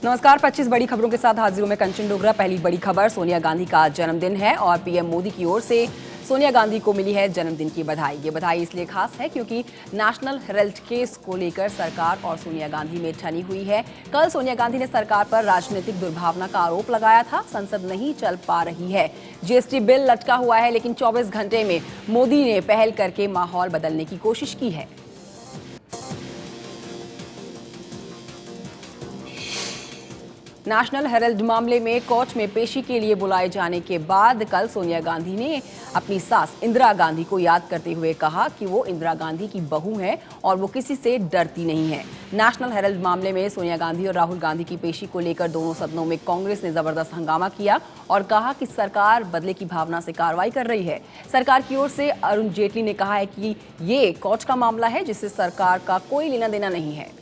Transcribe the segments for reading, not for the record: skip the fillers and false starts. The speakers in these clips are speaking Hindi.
नमस्कार। 25 बड़ी खबरों के साथ हाजिर हूं मैं कंचन डोगरा। पहली बड़ी खबर, सोनिया गांधी का जन्मदिन है और पीएम मोदी की ओर से सोनिया गांधी को मिली है जन्मदिन की बधाई। ये बधाई इसलिए खास है क्योंकि नेशनल हेराल्ड केस को लेकर सरकार और सोनिया गांधी में ठनी हुई है। कल सोनिया गांधी ने सरकार पर राजनीतिक दुर्भावना का आरोप लगाया था। संसद नहीं चल पा रही है, जीएसटी बिल लटका हुआ है, लेकिन 24 घंटे में मोदी ने पहल करके माहौल बदलने की कोशिश की है। नेशनल हेराल्ड मामले में कोर्ट में पेशी के लिए बुलाए जाने के बाद कल सोनिया गांधी ने अपनी सास इंदिरा गांधी को याद करते हुए कहा कि वो इंदिरा गांधी की बहू है और वो किसी से डरती नहीं है। नेशनल हेराल्ड मामले में सोनिया गांधी और राहुल गांधी की पेशी को लेकर दोनों सदनों में कांग्रेस ने जबरदस्त हंगामा किया और कहा कि सरकार बदले की भावना से कार्रवाई कर रही है। सरकार की ओर से अरुण जेटली ने कहा है कि ये कोर्ट का मामला है जिससे सरकार का कोई लेना देना नहीं है।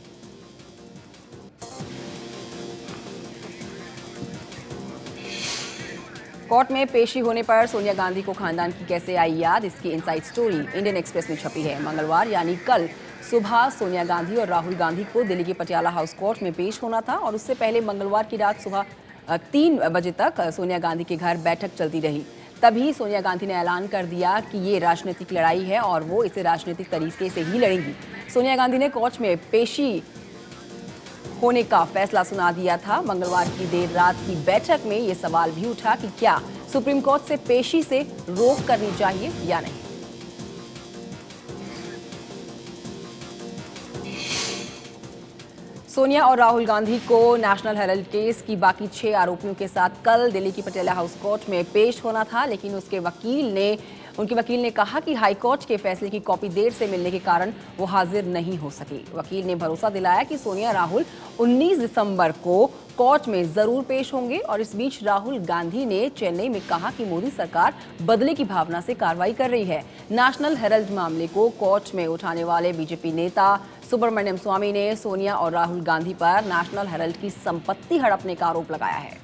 कोर्ट में पेशी होने पर सोनिया गांधी को खानदान की कैसे आई याद, इसकी इनसाइड स्टोरी इंडियन एक्सप्रेस में छपी है। मंगलवार यानी कल सुबह सोनिया गांधी और राहुल गांधी को दिल्ली के पटियाला हाउस कोर्ट में पेश होना था और उससे पहले मंगलवार की रात सुबह 3 बजे तक सोनिया गांधी के घर बैठक चलती रही। तभी सोनिया गांधी ने ऐलान कर दिया कि ये राजनीतिक लड़ाई है और वो इसे राजनीतिक तरीके से ही लड़ेंगी। सोनिया गांधी ने कोर्ट में पेशी होने का फैसला सुना दिया था। मंगलवार की देर रात की बैठक में ये सवाल भी उठा कि क्या सुप्रीम कोर्ट से पेशी से रोक करनी चाहिए या नहीं। सोनिया और राहुल गांधी को नेशनल हेराल्ड केस की बाकी 6 आरोपियों के साथ कल दिल्ली की पटियाला हाउस कोर्ट में पेश होना था, लेकिन उनके वकील ने कहा कि हाईकोर्ट के फैसले की कॉपी देर से मिलने के कारण वो हाजिर नहीं हो सकी। वकील ने भरोसा दिलाया कि सोनिया राहुल 19 दिसंबर को कोर्ट में जरूर पेश होंगे और इस बीच राहुल गांधी ने चेन्नई में कहा कि मोदी सरकार बदले की भावना से कार्रवाई कर रही है। नेशनल हेराल्ड मामले को कोर्ट में उठाने वाले बीजेपी नेता सुब्रमण्यम स्वामी ने सोनिया और राहुल गांधी पर नेशनल हेराल्ड की संपत्ति हड़पने का आरोप लगाया है।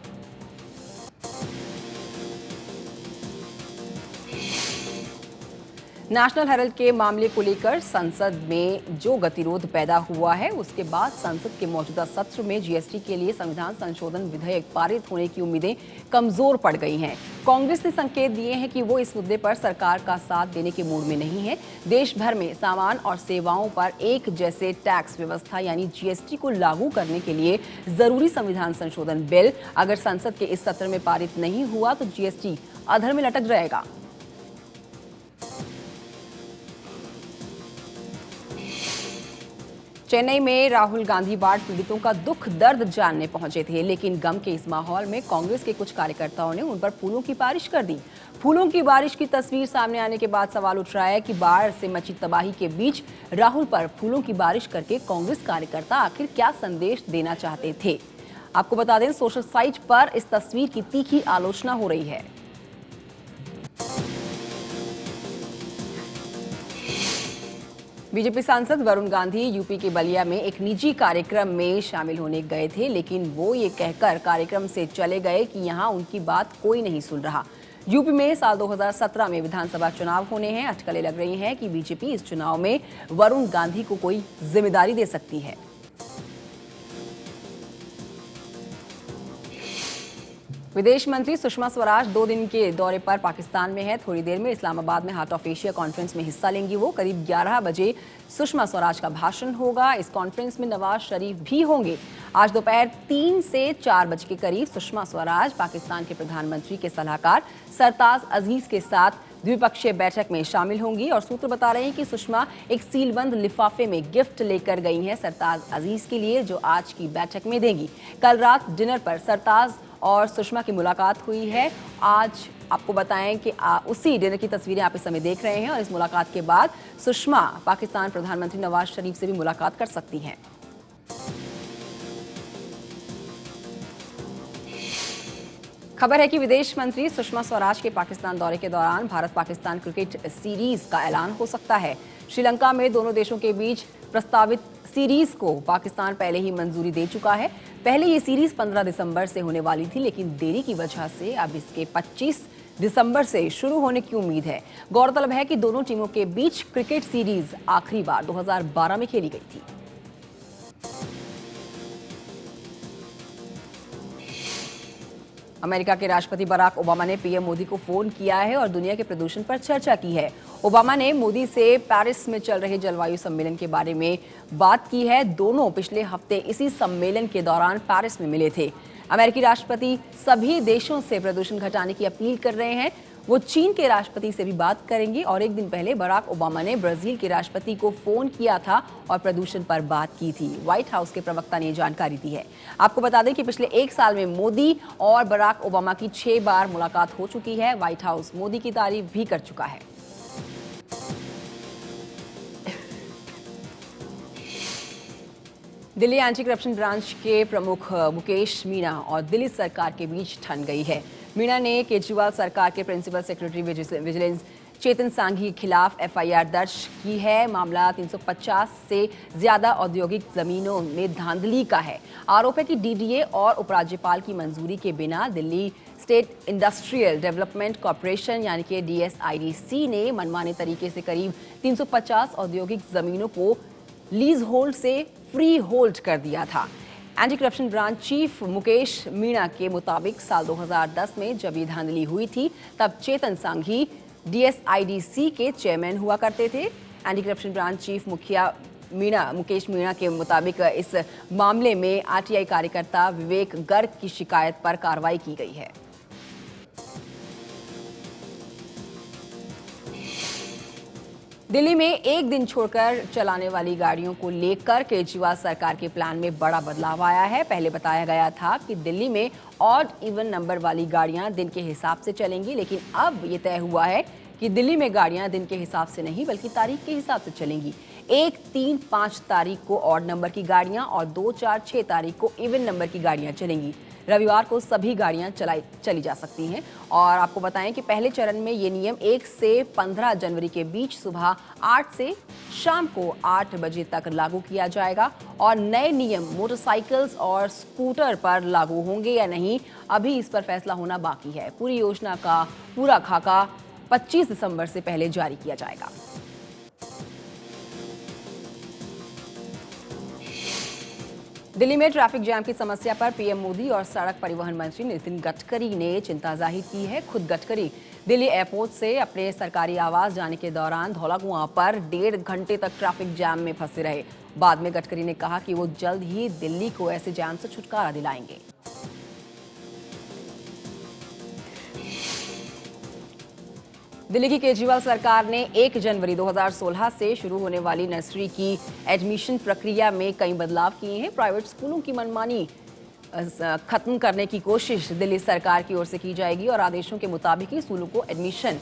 नेशनल हेराल्ड के मामले को लेकर संसद में जो गतिरोध पैदा हुआ है, उसके बाद संसद के मौजूदा सत्र में जीएसटी के लिए संविधान संशोधन विधेयक पारित होने की उम्मीदें कमजोर पड़ गई हैं। कांग्रेस ने संकेत दिए हैं कि वो इस मुद्दे पर सरकार का साथ देने के मूड में नहीं है। देश भर में सामान और सेवाओं पर एक जैसे टैक्स व्यवस्था यानी जीएसटी को लागू करने के लिए जरूरी संविधान संशोधन बिल अगर संसद के इस सत्र में पारित नहीं हुआ तो जीएसटी अधर में लटक जाएगा। चेन्नई में राहुल गांधी बाढ़ पीड़ितों का दुख दर्द जानने पहुंचे थे, लेकिन गम के इस माहौल में कांग्रेस के कुछ कार्यकर्ताओं ने उन पर फूलों की बारिश कर दी। फूलों की बारिश की तस्वीर सामने आने के बाद सवाल उठ रहा है कि बाढ़ से मची तबाही के बीच राहुल पर फूलों की बारिश करके कांग्रेस कार्यकर्ता आखिर क्या संदेश देना चाहते थे। आपको बता दें, सोशल साइट पर इस तस्वीर की तीखी आलोचना हो रही है। बीजेपी सांसद वरुण गांधी यूपी के बलिया में एक निजी कार्यक्रम में शामिल होने गए थे, लेकिन वो ये कहकर कार्यक्रम से चले गए कि यहां उनकी बात कोई नहीं सुन रहा। यूपी में साल 2017 में विधानसभा चुनाव होने हैं। अटकलें लग रही हैं कि बीजेपी इस चुनाव में वरुण गांधी को कोई जिम्मेदारी दे सकती है। विदेश मंत्री सुषमा स्वराज 2 दिन के दौरे पर पाकिस्तान में है। थोड़ी देर में इस्लामाबाद में हार्ट ऑफ एशिया कॉन्फ्रेंस में हिस्सा लेंगी वो। करीब 11 बजे सुषमा स्वराज का भाषण होगा। इस कॉन्फ्रेंस में नवाज शरीफ भी होंगे। आज दोपहर 3 से 4 बजे के करीब सुषमा स्वराज पाकिस्तान के प्रधानमंत्री के सलाहकार सरताज अजीज के साथ द्विपक्षीय बैठक में शामिल होंगी और सूत्र बता रहे हैं कि सुषमा एक सीलबंद लिफाफे में गिफ्ट लेकर गई हैं सरताज अजीज के लिए, जो आज की बैठक में देंगी। कल रात डिनर पर सरताज और सुषमा की मुलाकात हुई है। आज आपको बताएं कि उसी डिनर की तस्वीरें आप इस समय देख रहे हैं और इस मुलाकात के बाद सुषमा पाकिस्तान प्रधानमंत्री नवाज शरीफ से भी मुलाकात कर सकती हैं। खबर है कि विदेश मंत्री सुषमा स्वराज के पाकिस्तान दौरे के दौरान भारत पाकिस्तान क्रिकेट सीरीज का ऐलान हो सकता है। श्रीलंका में दोनों देशों के बीच प्रस्तावित सीरीज को पाकिस्तान पहले ही मंजूरी दे चुका है। पहले ये सीरीज 15 दिसंबर से होने वाली थी, लेकिन देरी की वजह से अब इसके 25 दिसंबर से शुरू होने की उम्मीद है। गौरतलब है कि दोनों टीमों के बीच क्रिकेट सीरीज आखिरी बार 2012 में खेली गई थी। अमेरिका के राष्ट्रपति बराक ओबामा ने पीएम मोदी को फोन किया है और दुनिया के प्रदूषण पर चर्चा की है। ओबामा ने मोदी से पेरिस में चल रहे जलवायु सम्मेलन के बारे में बात की है। दोनों पिछले हफ्ते इसी सम्मेलन के दौरान पेरिस में मिले थे। अमेरिकी राष्ट्रपति सभी देशों से प्रदूषण घटाने की अपील कर रहे हैं। वो चीन के राष्ट्रपति से भी बात करेंगे और एक दिन पहले बराक ओबामा ने ब्राजील के राष्ट्रपति को फोन किया था और प्रदूषण पर बात की थी। व्हाइट हाउस के प्रवक्ता ने जानकारी दी है। आपको बता दें कि पिछले एक साल में मोदी और बराक ओबामा की 6 बार मुलाकात हो चुकी है। व्हाइट हाउस मोदी की तारीफ भी कर चुका है। दिल्ली एंटी करप्शन ब्रांच के प्रमुख मुकेश मीणा और दिल्ली सरकार के बीच ठन गई है। मीणा ने केजरीवाल सरकार के प्रिंसिपल सेक्रेटरी विजिलेंस चेतन सांघी के खिलाफ एफआईआर दर्ज की है। मामला 350 से ज्यादा औद्योगिक जमीनों में धांधली का है। आरोप है कि डीडीए और उपराज्यपाल की मंजूरी के बिना Delhi state industrial development corporation यानी कि DSIDC ने मनमाने तरीके से करीब 350 औद्योगिक जमीनों को लीज होल्ड से फ्री होल्ड कर दिया था। Anti corruption branch chief Mukesh Meena के मुताबिक साल 2010 में जब ये धांधली हुई थी तब चेतन सांघी DSIDC के चेयरमैन हुआ करते थे। Anti corruption branch chief Mukesh Meena के मुताबिक इस मामले में RTI कार्यकर्ता विवेक गर्ग की शिकायत पर कार्रवाई की गई है। दिल्ली में एक दिन छोड़कर चलाने वाली गाड़ियों को लेकर केजरीवाल सरकार के प्लान में बड़ा बदलाव आया है। पहले बताया गया था कि दिल्ली में ऑड इवन नंबर वाली गाड़ियां दिन के हिसाब से चलेंगी, लेकिन अब ये तय हुआ है कि दिल्ली में गाड़ियां दिन के हिसाब से नहीं बल्कि तारीख के हिसाब से चलेंगी। 1, 3, 5 तारीख को ऑड नंबर की गाड़ियां और 2, 4, 6 तारीख को इवन नंबर की गाड़ियां चलेंगी। रविवार को सभी गाड़ियां चली जा सकती हैं। और आपको बताएं कि पहले चरण में ये नियम 1 से 15 जनवरी के बीच सुबह 8 से शाम को 8 बजे तक लागू किया जाएगा। और नए नियम मोटरसाइकिल्स और स्कूटर पर लागू होंगे या नहीं, अभी इस पर फैसला होना बाकी है। पूरी योजना का पूरा खाका 25 दिसंबर से पहले जारी किया जाएगा। दिल्ली में ट्रैफिक जैम की समस्या पर पीएम मोदी और सड़क परिवहन मंत्री नितिन गडकरी ने चिंता जाहिर की है। खुद गडकरी दिल्ली एयरपोर्ट से अपने सरकारी आवास जाने के दौरान धौला कुआं पर 1.5 घंटे तक ट्रैफिक जैम में फंसे रहे। बाद में गडकरी ने कहा कि वो जल्द ही दिल्ली को ऐसे जैम से छुटकारा दिलाएंगे। दिल्ली की केजरीवाल सरकार ने 1 जनवरी 2016 से शुरू होने वाली नर्सरी की एडमिशन प्रक्रिया में कई बदलाव किए हैं। प्राइवेट स्कूलों की मनमानी खत्म करने की कोशिश दिल्ली सरकार की ओर से की जाएगी और आदेशों के मुताबिक ही स्कूलों को एडमिशन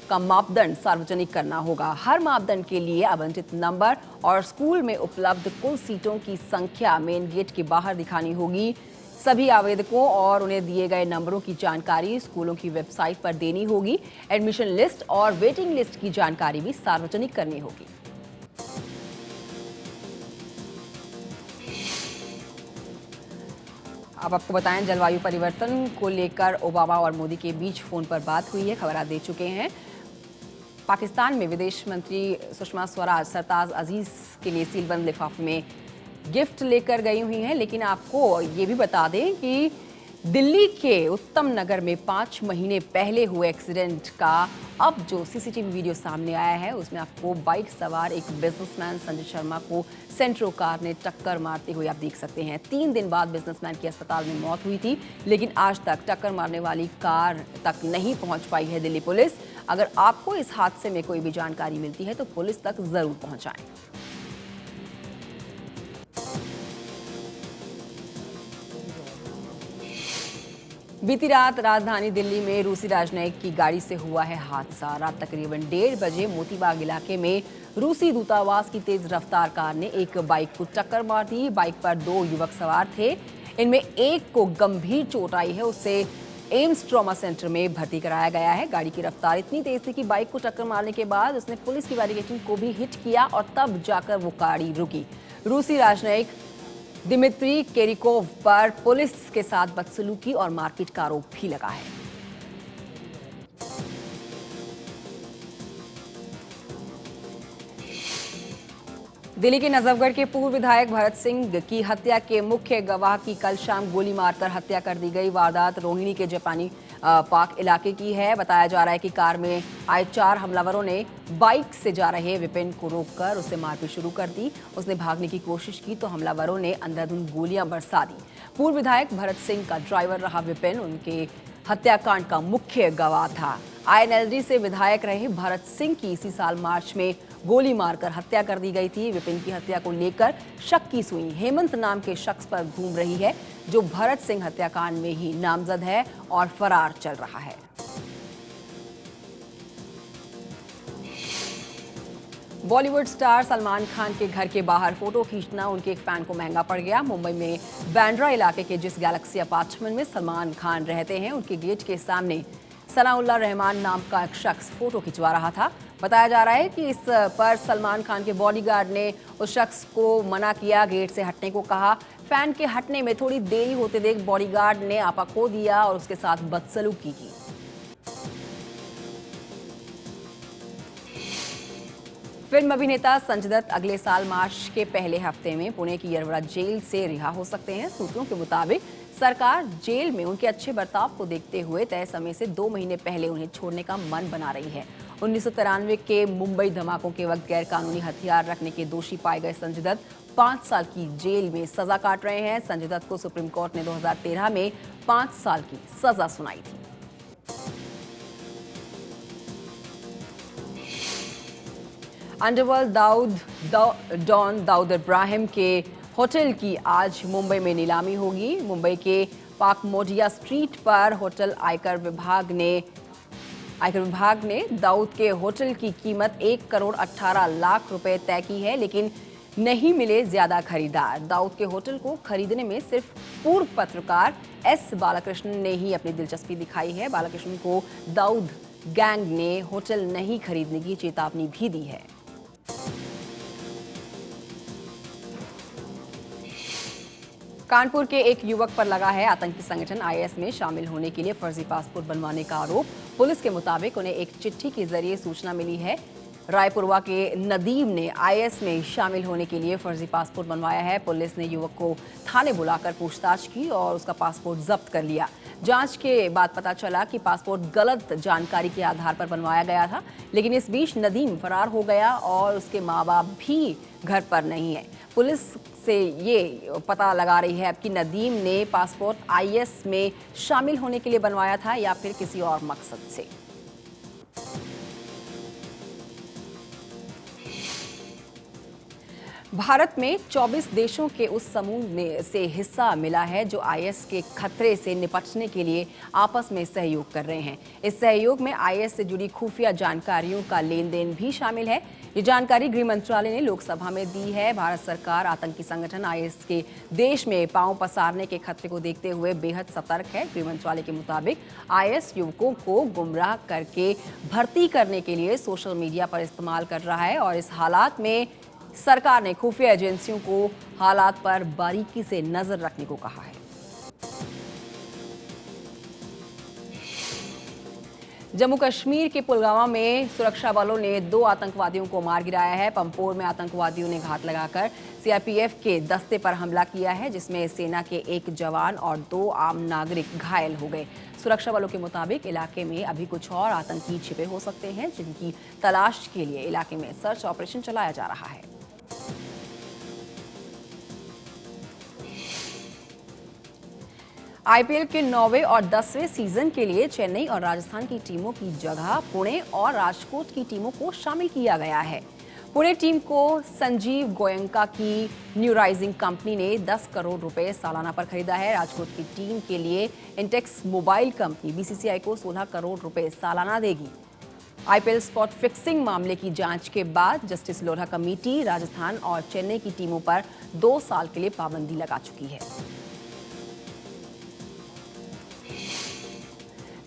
का मापदंड सार्वजनिक करना होगा। हर मापदंड के लिए आवंटित नंबर और स्कूल में उपलब्ध कुल सीटों की संख्या मेन गेट के बाहर दिखानी होगी। सभी आवेदकों और उन्हें दिए गए नंबरों की जानकारी स्कूलों की वेबसाइट पर देनी होगी। एडमिशन लिस्ट और वेटिंग लिस्ट की जानकारी भी सार्वजनिक करनी होगी। अब आपको बताएं, जलवायु परिवर्तन को लेकर ओबामा और मोदी के बीच फोन पर बात हुई है। खबर आप दे चुके हैं। पाकिस्तान में विदेश मंत्री सुषमा स्वराज सरताज अजीज के लिए सीलबंद लिफाफे में गिफ्ट लेकर गई हुई हैं। लेकिन आपको ये भी बता दें कि दिल्ली के उत्तम नगर में 5 महीने पहले हुए एक्सीडेंट का अब जो सीसीटीवी वीडियो सामने आया है उसमें आपको बाइक सवार एक बिजनेसमैन संजय शर्मा को सेंट्रो कार ने टक्कर मारते हुए आप देख सकते हैं। 3 दिन बाद बिजनेसमैन की अस्पताल में मौत हुई थी, लेकिन आज तक टक्कर मारने वाली कार तक नहीं पहुंच पाई है दिल्ली पुलिस। अगर आपको इस हादसे में कोई भी जानकारी मिलती है तो पुलिस तक जरूर पहुंचाएं। बीती रात राजधानी दिल्ली में रूसी राजनयिक की गाड़ी से हुआ है हादसा। रात तकरीबन 1:30 बजे मोतीबाग इलाके में रूसी दूतावास की तेज रफ्तार कार ने एक बाइक को टक्कर मार दी। बाइक पर 2 युवक सवार थे। इनमें एक को गंभीर चोट आई है, उसे एम्स ट्रॉमा सेंटर में भर्ती कराया गया है। गाड़ी की रफ्तार इतनी तेज थी कि बाइक को टक्कर मारने के बाद उसने पुलिस की बैरिकेडिंग को भी हिट किया और तब जाकर वो गाड़ी रुकी। रूसी राजनयिक दिमित्री केरिकोव पर पुलिस के साथ बदसलूकी और मारपीट का आरोप भी लगा है। दिल्ली के नजफगढ़ के पूर्व विधायक भरत सिंह की हत्या के मुख्य गवाह की कल शाम गोली मारकर हत्या कर दी गई। वारदात रोहिणी के जापानी पार्क इलाके की है। बताया जा रहा है कि कार में आए 4 हमलावरों ने बाइक से जा रहे विपिन को रोककर उससे मारपीट शुरू कर दी। उसने भागने की कोशिश की तो हमलावरों ने अंधाधुंध गोलियां बरसा दी। पूर्व विधायक भरत सिंह का ड्राइवर रहा विपिन उनके हत्याकांड का मुख्य गवाह था। आईएनएलडी से विधायक रहे भरत सिंह की इसी साल मार्च में गोली मारकर हत्या कर दी गई थी। विपिन की हत्या को लेकर शक की सुई हेमंत नाम के शख्स पर घूम रही है, जो भरत सिंह हत्याकांड में ही नामजद है और फरार चल रहा है। बॉलीवुड स्टार सलमान खान के घर के बाहर फोटो खींचना उनके एक फैन को महंगा पड़ गया। मुंबई में बांद्रा इलाके के जिस गैलेक्सी अपार्टमेंट में सलमान खान रहते हैं, उनके गेट के सामने सनाउल्लाह रहमान नाम का एक शख्स फोटो खिंचवा रहा था। बताया जा रहा है कि इस पर सलमान खान के बॉडीगार्ड ने उस शख्स को मना किया, गेट से हटने को कहा। फैन के हटने में थोड़ी देरी होते देख बॉडीगार्ड ने आपा खो दिया और उसके साथ बदसलूकी की। फिल्म अभिनेता संजय दत्त अगले साल मार्च के पहले हफ्ते में पुणे की यरवड़ा जेल से रिहा हो सकते हैं। सूत्रों के मुताबिक सरकार जेल में उनके अच्छे बर्ताव को देखते हुए तय समय से 2 महीने पहले उन्हें छोड़ने का मन बना रही है। 1993 के मुंबई धमाकों के वक्त गैरकानूनी हथियार रखने के दोषी पाए गए संजय दत्त 5 साल की जेल में सजा काट रहे हैं। संजय दत्त को सुप्रीम कोर्ट ने 2013 में 5 साल की सजा सुनाई थी। अंडरवर्ल्ड डॉन दाऊद इब्राहिम के होटल की आज मुंबई में नीलामी होगी। मुंबई के पाकमोडिया स्ट्रीट पर होटल आयकर विभाग ने दाऊद के होटल की कीमत 1 करोड़ 18 लाख रुपए तय की है, लेकिन नहीं मिले ज्यादा खरीदार। दाऊद के होटल को खरीदने में सिर्फ पूर्व पत्रकार एस बालाकृष्णन ने ही अपनी दिलचस्पी दिखाई है। बालाकृष्णन को दाऊद गैंग ने होटल नहीं खरीदने की चेतावनी भी दी है। कानपुर के एक युवक पर लगा है आतंकी संगठन आईएस में शामिल होने के लिए फर्जी पासपोर्ट बनवाने का आरोप। पुलिस के मुताबिक उन्हें एक चिट्ठी के जरिए सूचना मिली है। रायपुरवा के नदीम ने आईएस में शामिल होने के लिए फर्जी पासपोर्ट बनवाया है। पुलिस ने युवक को थाने बुलाकर पूछताछ की और उसका पासपोर्ट जब्त कर लिया। जांच के बाद पता चला कि पासपोर्ट गलत जानकारी के आधार पर बनवाया गया था, लेकिन इस बीच नदीम फरार हो गया और उसके माँ बाप भी घर पर नहीं है। पुलिस से ये पता लगा रही है अब कि नदीम ने पासपोर्ट आईएस में शामिल होने के लिए बनवाया था या फिर किसी और मकसद से। भारत में 24 देशों के उस समूह से हिस्सा मिला है जो आईएस के खतरे से निपटने के लिए आपस में सहयोग कर रहे हैं। इस सहयोग में आईएस से जुड़ी खुफिया जानकारियों का लेन देन भी शामिल है। ये जानकारी गृह मंत्रालय ने लोकसभा में दी है। भारत सरकार आतंकी संगठन आईएस के देश में पांव पसारने के खतरे को देखते हुए बेहद सतर्क है। गृह मंत्रालय के मुताबिक आईएस युवकों को गुमराह करके भर्ती करने के लिए सोशल मीडिया पर इस्तेमाल कर रहा है और इस हालात में सरकार ने खुफिया एजेंसियों को हालात पर बारीकी से नजर रखने को कहा है। जम्मू कश्मीर के पुलवामा में सुरक्षा बलों ने 2 आतंकवादियों को मार गिराया है। पंपोर में आतंकवादियों ने घात लगाकर सीआरपीएफ के दस्ते पर हमला किया है, जिसमें सेना के 1 जवान और 2 आम नागरिक घायल हो गए। सुरक्षा बलों के मुताबिक इलाके में अभी कुछ और आतंकी छिपे हो सकते हैं, जिनकी तलाश के लिए इलाके में सर्च ऑपरेशन चलाया जा रहा है। आईपीएल के 9वें और 10वें सीजन के लिए चेन्नई और राजस्थान की टीमों की जगह पुणे और राजकोट की टीमों को शामिल किया गया है। पुणे टीम को संजीव गोयंका की न्यू राइजिंग कंपनी ने 10 करोड़ रुपए सालाना पर खरीदा है। राजकोट की टीम के लिए इंटेक्स मोबाइल कंपनी बीसीसीआई को 16 करोड़ रुपए सालाना देगी। आईपीएल स्पॉट फिक्सिंग मामले की जांच के बाद जस्टिस लोढ़ा कमेटी राजस्थान और चेन्नई की टीमों पर 2 साल के लिए पाबंदी लगा चुकी है।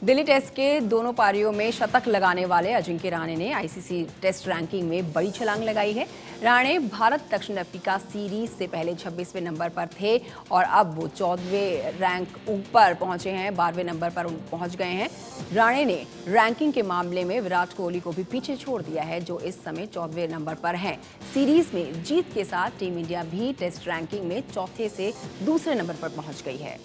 दिल्ली टेस्ट के दोनों पारियों में शतक लगाने वाले अजिंक्य रहाणे ने आईसीसी टेस्ट रैंकिंग में बड़ी छलांग लगाई है। रहाणे भारत दक्षिण अफ्रीका सीरीज से पहले 26वें नंबर पर थे और अब वो 14वें रैंक ऊपर पहुंचे हैं, 12वें नंबर पर पहुंच गए हैं। रहाणे ने रैंकिंग के मामले में विराट कोहली को भी पीछे छोड़ दिया है, जो इस समय 14वें नंबर पर हैं। सीरीज में जीत के साथ टीम इंडिया भी टेस्ट रैंकिंग में चौथे से दूसरे नंबर पर पहुंच गई है।